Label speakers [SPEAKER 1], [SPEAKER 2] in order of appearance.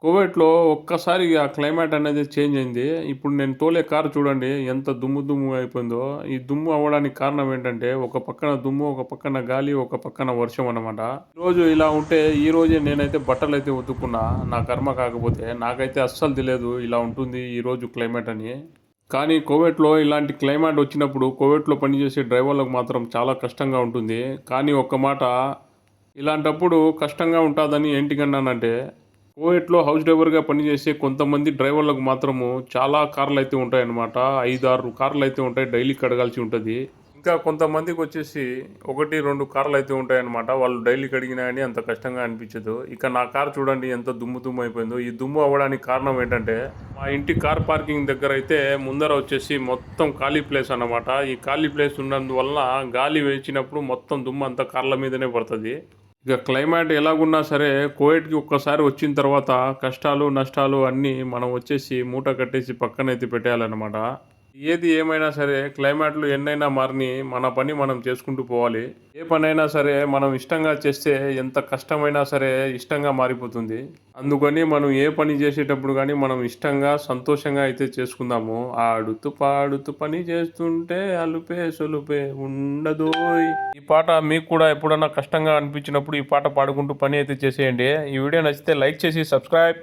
[SPEAKER 1] కోవిడ్‌లో ఒక్కసారి ఆ క్లైమేట్ అనేది చేంజ్ అయింది. ఇప్పుడు నేను తోలే కారు చూడండి ఎంత దుమ్ము దుమ్ముగా అయిపోయిందో. ఈ దుమ్ము అవ్వడానికి కారణం ఏంటంటే, ఒక పక్కన దుమ్ము, ఒక పక్కన గాలి, ఒక పక్కన వర్షం అన్నమాట. రోజు ఇలా ఉంటే ఈరోజే నేనైతే బట్టలైతే ఉతుక్కున్నా. నా కర్మ కాకపోతే. నాకైతే అస్సలు తెలీదు ఇలా ఉంటుంది ఈరోజు క్లైమేట్ అని. కానీ కోవిడ్‌లో ఇలాంటి క్లైమేట్ వచ్చినప్పుడు కోవిడ్‌లో పనిచేసే డ్రైవర్లకు మాత్రం చాలా కష్టంగా ఉంటుంది. కానీ ఒక్క మాట, ఇలాంటప్పుడు కష్టంగా ఉంటాదని ఏంటికన్నానంటే, కువైట్‌లో హౌస్ డ్రైవర్‌గా పనిచేసే కొంతమంది డ్రైవర్లకు మాత్రము చాలా కార్లయితే ఉంటాయన్నమాట. 5, 6 కార్లయితే ఉంటాయి. డైలీ కడగాల్సి ఉంటది. ఇంకా కొంతమందికొచ్చేసి 1, 2 కార్లయితే ఉంటాయన్నమాట. వాళ్ళు డైలీ కడిగినా గాని అంత కష్టంగా అనిపించదు. ఇక నా కారు చూడండి ఎంత దుమ్ము దుమ్ము అయిపోయిందో. ఈ దుమ్ము అవ్వడానికి కారణం ఏంటంటే, మా ఇంటి కార్ పార్కింగ్ దగ్గరైతే ముందర వచ్చేసి మొత్తం ఖాళీ ప్లేస్ అన్నమాట. ఈ ఖాళీ ప్లేస్ ఉన్నందువలన గాలి వీచినప్పుడు మొత్తం దుమ్ము అంతా కార్ల మీదనే పడతది. ఇక క్లైమేట్ ఎలాగున్నా సరే కోవిడ్‌కి ఒక్కసారి వచ్చిన తర్వాత కష్టాలు, నష్టాలు అన్నీ మనం వచ్చేసి మూట కట్టేసి పక్కనైతే పెట్టేయాలన్నమాట. ఏది ఏమైనా సరే క్లైమేట్‌లు ఎన్నైనా మారని మన పని మనం చేసుకుంటూ పోవాలి. ఏ పనైనా సరే మనం ఇష్టంగా చేస్తే ఎంత కష్టమైనా సరే ఇష్టంగా మారిపోతుంది. అందుకని మనం ఏ పని చేసేటప్పుడు గానీ మనం ఇష్టంగా, సంతోషంగా అయితే చేసుకుందాము. ఆడుతూ పాడుతూ పని చేస్తుంటే అలుపే సొలుపే ఉండదోయ్. ఈ పాట మీకు కూడా ఎప్పుడన్నా కష్టంగా అనిపించినప్పుడు ఈ పాట పాడుకుంటూ పని అయితే చేసేయండి. ఈ వీడియో నచ్చితే లైక్ చేసి సబ్స్క్రైబ్.